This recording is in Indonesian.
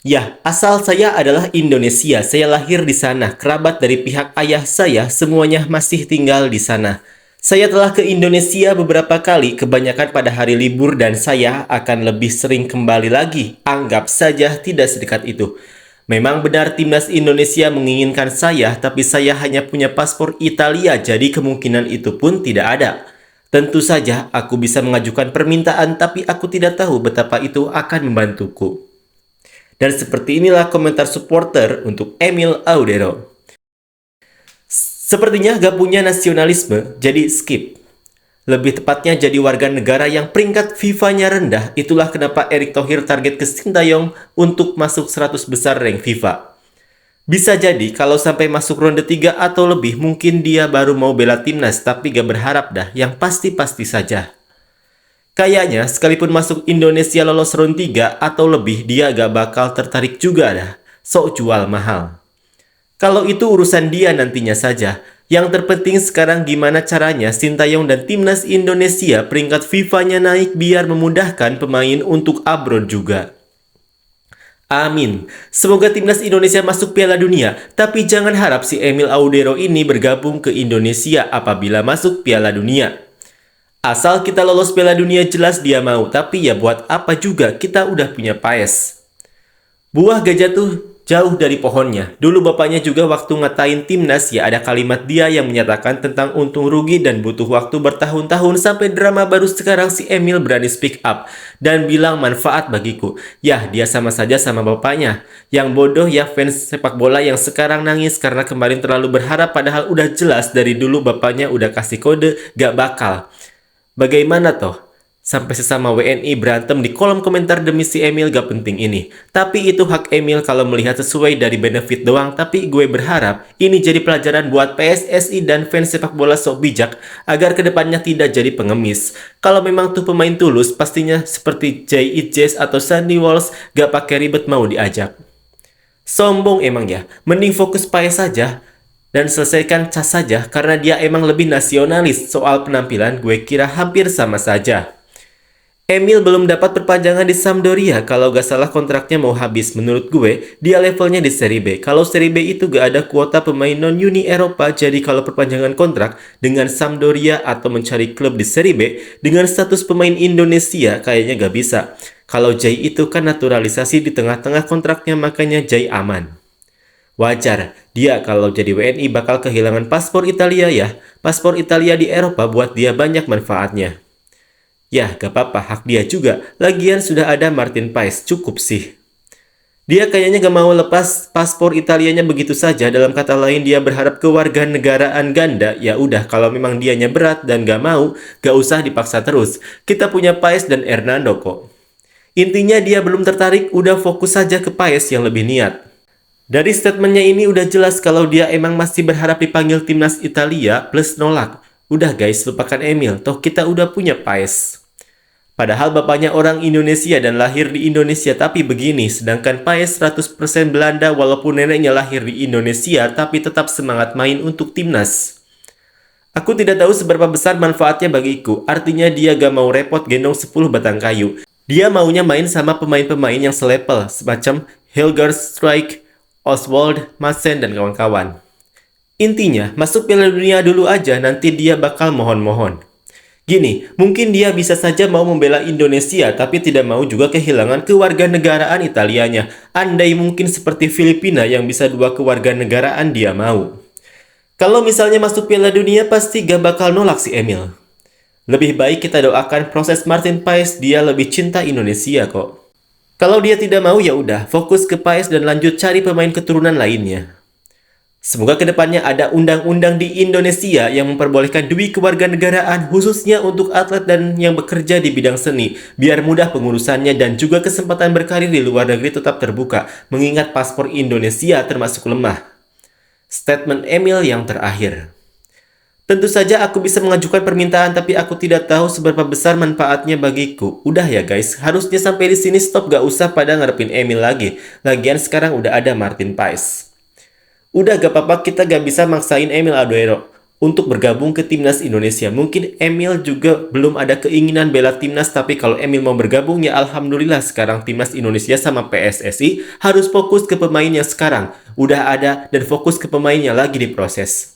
Ya, asal saya adalah Indonesia. Saya lahir di sana. Kerabat dari pihak ayah saya semuanya masih tinggal di sana. Saya telah ke Indonesia beberapa kali, kebanyakan pada hari libur dan saya akan lebih sering kembali lagi. Anggap saja tidak sedekat itu. Memang benar timnas Indonesia menginginkan saya, tapi saya hanya punya paspor Italia, jadi kemungkinan itu pun tidak ada. Tentu saja aku bisa mengajukan permintaan, tapi aku tidak tahu betapa itu akan membantuku. Dan seperti inilah komentar supporter untuk Emil Audero. Sepertinya gak punya nasionalisme, jadi skip. Lebih tepatnya jadi warga negara yang peringkat FIFA-nya rendah. Itulah kenapa Erick Thohir target ke Sintayong untuk masuk 100 besar rank FIFA. Bisa jadi kalau sampai masuk ronde 3 atau lebih mungkin dia baru mau bela timnas, tapi gak berharap dah, yang pasti-pasti saja. Kayaknya sekalipun masuk Indonesia lolos ronde 3 atau lebih dia gak bakal tertarik juga dah. Sok jual mahal. Kalau itu urusan dia nantinya saja. Yang terpenting sekarang gimana caranya Sintayong dan timnas Indonesia peringkat FIFA-nya naik biar memudahkan pemain untuk abroad juga. Amin. Semoga timnas Indonesia masuk Piala Dunia, tapi jangan harap si Emil Audero ini bergabung ke Indonesia apabila masuk Piala Dunia. Asal kita lolos Piala Dunia jelas dia mau, tapi ya buat apa juga, kita udah punya Paes. Buah gajah tuh jauh dari pohonnya. Dulu bapaknya juga waktu ngatain timnas ya ada kalimat dia yang menyatakan tentang untung rugi dan butuh waktu bertahun-tahun sampai drama baru sekarang si Emil berani speak up dan bilang manfaat bagiku. Yah, dia sama saja sama bapaknya. Yang bodoh ya fans sepak bola yang sekarang nangis karena kemarin terlalu berharap padahal udah jelas dari dulu bapaknya udah kasih kode gak bakal. Bagaimana toh? Sampai sesama WNI berantem di kolom komentar demi si Emil gak penting ini. Tapi itu hak Emil kalau melihat sesuai dari benefit doang. Tapi gue berharap ini jadi pelajaran buat PSSI dan fans sepak bola sok bijak agar kedepannya tidak jadi pengemis. Kalau memang tuh pemain tulus, pastinya seperti Jay Itjes atau Sandy Walsh gak pakai ribet mau diajak. Sombong emang ya, mending fokus Paes saja dan selesaikan cas saja karena dia emang lebih nasionalis. Soal penampilan gue kira hampir sama saja. Emil belum dapat perpanjangan di Sampdoria. Kalau gak salah kontraknya mau habis. Menurut gue, dia levelnya di Serie B. Kalau Serie B itu gak ada kuota pemain non-Uni Eropa, jadi kalau perpanjangan kontrak dengan Sampdoria atau mencari klub di Serie B dengan status pemain Indonesia kayaknya gak bisa. Kalau Jay itu kan naturalisasi di tengah-tengah kontraknya, makanya Jay aman. Wajar, dia kalau jadi WNI bakal kehilangan paspor Italia ya. Paspor Italia di Eropa buat dia banyak manfaatnya. Ya, gak apa-apa, hak dia juga. Lagian sudah ada Martin Paes, cukup sih. Dia kayaknya gak mau lepas paspor Italianya begitu saja. Dalam kata lain, dia berharap kewarganegaraan ganda. Ya udah, kalau memang dianya berat dan gak mau, gak usah dipaksa terus. Kita punya Paes dan Hernando kok. Intinya dia belum tertarik, udah fokus saja ke Paes yang lebih niat. Dari statementnya ini udah jelas kalau dia emang masih berharap dipanggil timnas Italia plus nolak. Udah guys, lupakan Emil, toh kita udah punya Paes. Padahal bapaknya orang Indonesia dan lahir di Indonesia tapi begini, sedangkan Paes 100% Belanda walaupun neneknya lahir di Indonesia tapi tetap semangat main untuk timnas. Aku tidak tahu seberapa besar manfaatnya bagiku, artinya dia gak mau repot gendong 10 batang kayu. Dia maunya main sama pemain-pemain yang selevel, semacam Hilgard Strike, Oswald, Madsen, dan kawan-kawan. Intinya, masuk Piala Dunia dulu aja, nanti dia bakal mohon-mohon. Gini, mungkin dia bisa saja mau membela Indonesia, tapi tidak mau juga kehilangan kewarganegaraan Italianya. Andai mungkin seperti Filipina yang bisa 2 kewarganegaraan dia mau. Kalau misalnya masuk Piala Dunia, pasti gak bakal nolak si Emil. Lebih baik kita doakan proses Martin Paes, dia lebih cinta Indonesia kok. Kalau dia tidak mau ya udah, fokus ke Paes dan lanjut cari pemain keturunan lainnya. Semoga kedepannya ada undang-undang di Indonesia yang memperbolehkan dui kewarganegaraan khususnya untuk atlet dan yang bekerja di bidang seni, biar mudah pengurusannya dan juga kesempatan berkarir di luar negeri tetap terbuka, mengingat paspor Indonesia termasuk lemah. Statement Emil yang terakhir. Tentu saja aku bisa mengajukan permintaan tapi aku tidak tahu seberapa besar manfaatnya bagiku. Udah ya guys, harusnya sampai di sini stop, gak usah pada ngarepin Emil lagi. Lagian sekarang udah ada Martin Paes. Udah gak apa-apa, kita gak bisa maksain Emil Audero. untuk bergabung ke timnas Indonesia. Mungkin Emil juga belum ada keinginan bela timnas, tapi kalau Emil mau bergabung ya alhamdulillah, sekarang timnas Indonesia sama PSSI harus fokus ke pemainnya sekarang. Udah ada dan fokus ke pemainnya, lagi diproses.